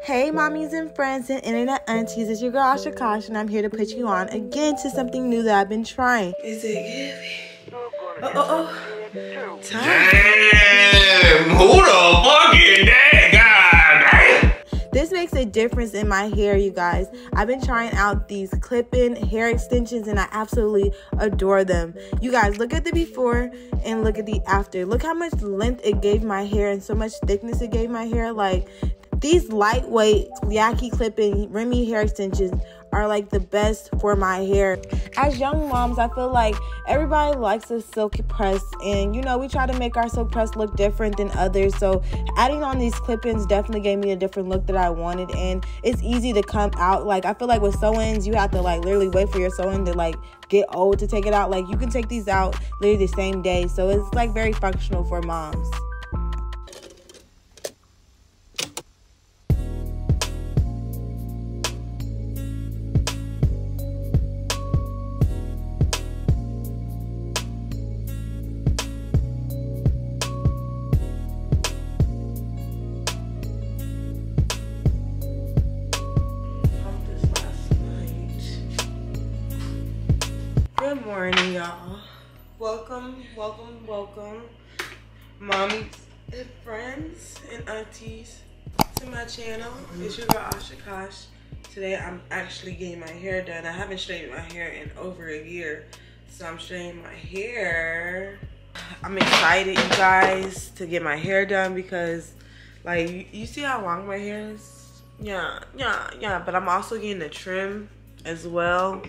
Hey mommies and friends and internet aunties, it's your girl AshaKosh, and I'm here to put you on again to something new that I've been trying. Is it heavy? Time. Damn, who the fuck is that guy? This makes a difference in my hair, you guys. I've been trying out these clip-in hair extensions and I absolutely adore them. You guys, look at the before and look at the after. Look how much length it gave my hair and so much thickness it gave my hair. Like, these lightweight Yaki clip-in Remy hair extensions are like the best for my hair. As young moms, I feel like everybody likes a silk press, and you know, we try to make our silk press look different than others. So adding on these clip-ins definitely gave me a different look that I wanted, and it's easy to come out. Like, I feel like with sew-ins, you have to like literally wait for your sew-in to like get old to take it out. Like, you can take these out literally the same day, so it's like very functional for moms. Good morning, y'all. Welcome, mommies and friends and aunties to my channel. It's your girl AshaKosh. Today I'm actually getting my hair done. I haven't straightened my hair in over a year, so I'm straightening my hair. I'm excited, you guys, to get my hair done because, like, you see how long my hair is? Yeah. But I'm also getting a trim as well.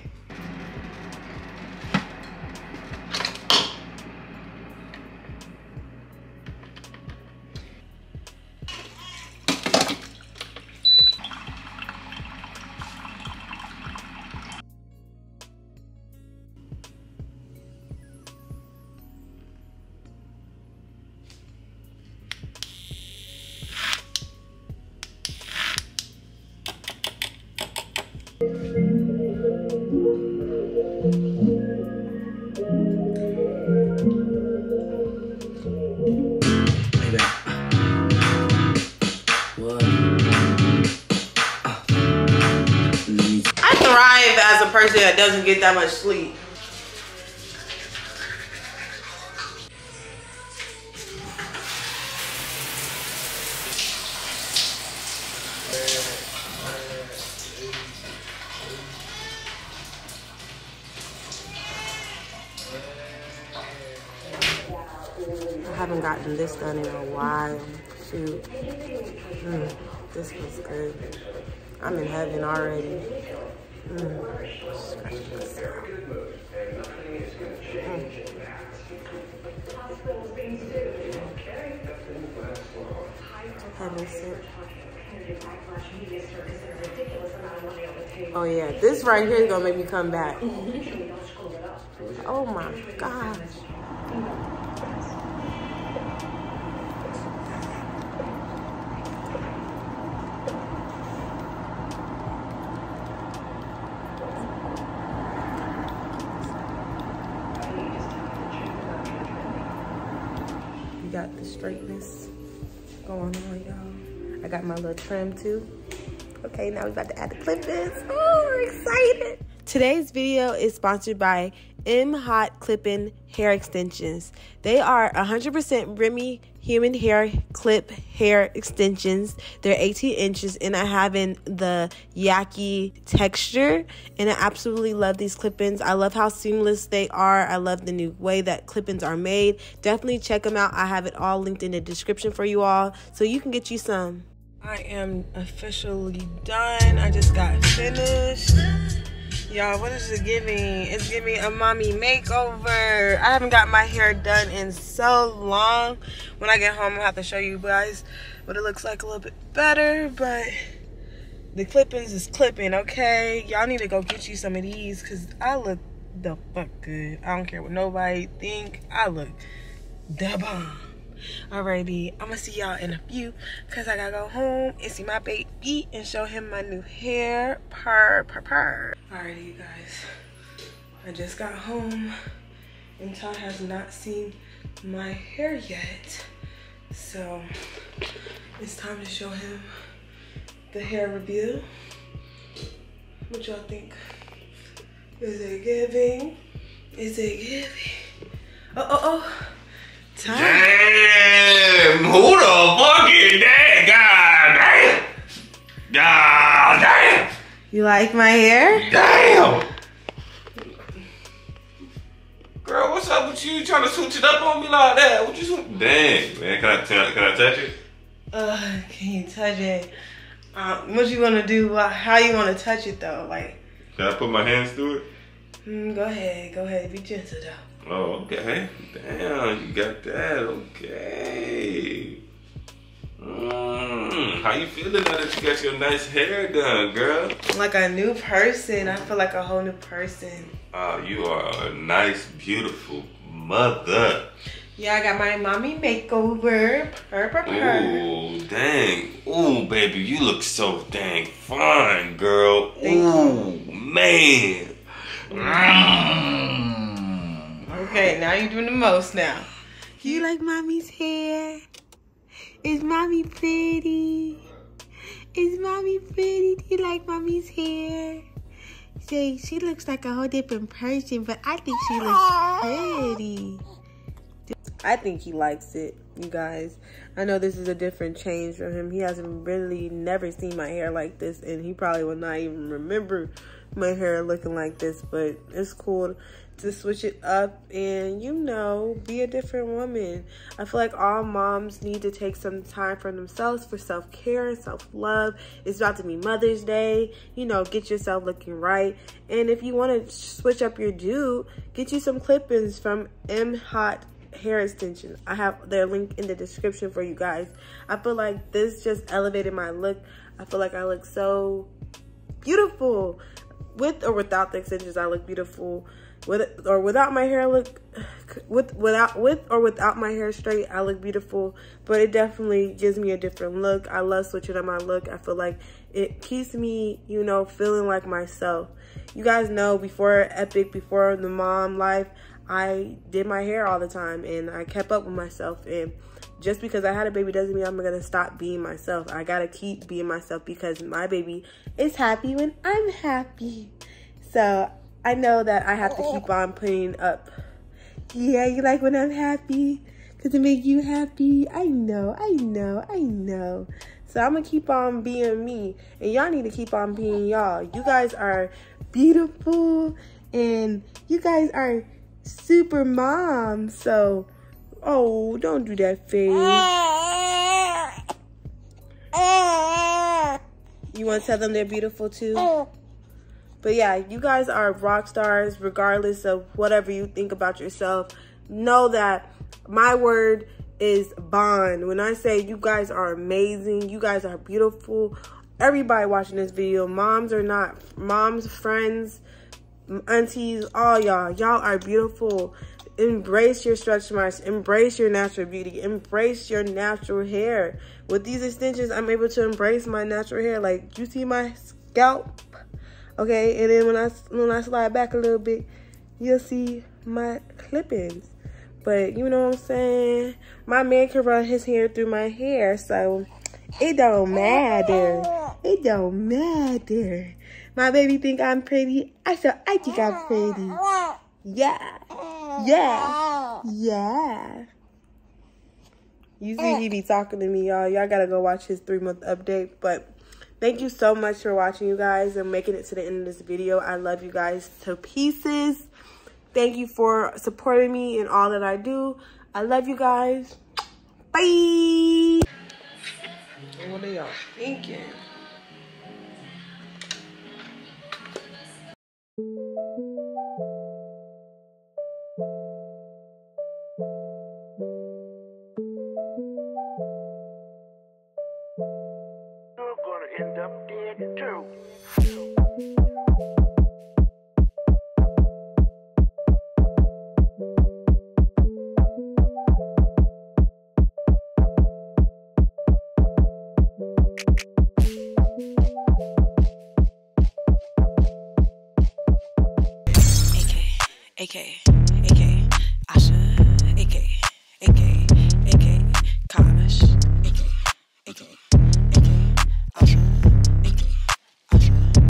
As a person that doesn't get that much sleep. I haven't gotten this done in a while. Shoot. This was good. I'm in heaven already. Oh yeah, this right here is gonna make me come back. Oh my gosh. Got the straightness going on, y'all. I got my little trim too. Okay, now we're about to add the clip-ins. Oh, we're excited. Today's video is sponsored by Mhot Clip-In Hair Extensions. They are 100% Remy human hair clip hair extensions. They're 18 inches and I have in the Yaki texture, and I absolutely love these clip-ins. I love how seamless they are. I love the new way that clip-ins are made. Definitely check them out. I have it all linked in the description for you all so you can get you some. I am officially done. I just got finished. Y'all, what is it giving? It's giving a mommy makeover. I haven't got my hair done in so long. When I get home, I'll have to show you guys what it looks like a little bit better. But the clip-ins is clipping, okay? Y'all need to go get you some of these because I look the fuck good. I don't care what nobody think. I look the bomb. Alrighty, I'm gonna see y'all in a few because I gotta go home and see my baby and show him my new hair. Purr. Alrighty, you guys, I just got home and Todd has not seen my hair yet, so it's time to show him the hair review. What y'all think? Is it giving? Is it giving? Oh. Time. Damn, who the fuck is that? God damn. God damn. You like my hair? Damn. Girl, what's up with you? Trying to switch it up on me like that? What you? Dang, man, can I touch it? Can you touch it? What you wanna do? How you wanna touch it though? Like, can I put my hands through it? Go ahead. Be gentle though. Oh, okay. Damn, you got that. Okay. How you feeling now that you got your nice hair done, girl? Like a new person. I feel like a whole new person. You are a nice, beautiful mother. Yeah, I got my mommy makeover. Ooh, dang. Ooh, baby, you look so dang fine, girl. Thank you. Man. Okay, now you're doing the most now. You like mommy's hair? Is mommy pretty? Is mommy pretty? Do you like mommy's hair? Say, she looks like a whole different person, but I think she looks pretty. I think he likes it, you guys. I know this is a different change from him. He hasn't really never seen my hair like this, and he probably will not even remember my hair looking like this, but it's cool to switch it up and, you know, be a different woman. I feel like all moms need to take some time for themselves, for self-care and self-love. It's about to be Mother's Day. You know, get yourself looking right. And if you want to switch up your do, get you some clip-ins from Mhot Hair Extensions. I have their link in the description for you guys. I feel like this just elevated my look. I feel like I look so beautiful. With or without the extensions, I look beautiful. With or without my hair without my hair straight, I look beautiful. But it definitely gives me a different look. I love switching up my look. I feel like it keeps me, you know, feeling like myself. You guys know, before Epic, before the mom life, I did my hair all the time and I kept up with myself. And just because I had a baby doesn't mean I'm gonna stop being myself. I gotta keep being myself because my baby is happy when I'm happy. So I know that I have to keep on putting up. Yeah, you like when I'm happy? Because it makes you happy. I know. So I'm gonna keep on being me. And y'all need to keep on being y'all. You guys are beautiful and you guys are super moms. So, oh, don't do that face. You want to tell them they're beautiful too? But yeah, you guys are rock stars regardless of whatever you think about yourself. Know that my word is bond. When I say you guys are amazing, you guys are beautiful. Everybody watching this video, moms or not, moms, friends, aunties, all y'all are beautiful. Embrace your stretch marks. Embrace your natural beauty. Embrace your natural hair. With these extensions, I'm able to embrace my natural hair. Like, you see my scalp? Okay, and then when I slide back a little bit, you'll see my clip-ins. But you know what I'm saying? My man can run his hair through my hair, so it don't matter. It don't matter. My baby think I'm pretty. I think I'm pretty. Yeah. You see he be talking to me, y'all. Y'all gotta go watch his 3-month update. But thank you so much for watching, you guys, and making it to the end of this video. I love you guys to pieces. Thank you for supporting me in all that I do. I love you guys. Bye. What are y'all thinking? You're gonna end up dead too. AK, Asha, AK, Kosh, AK.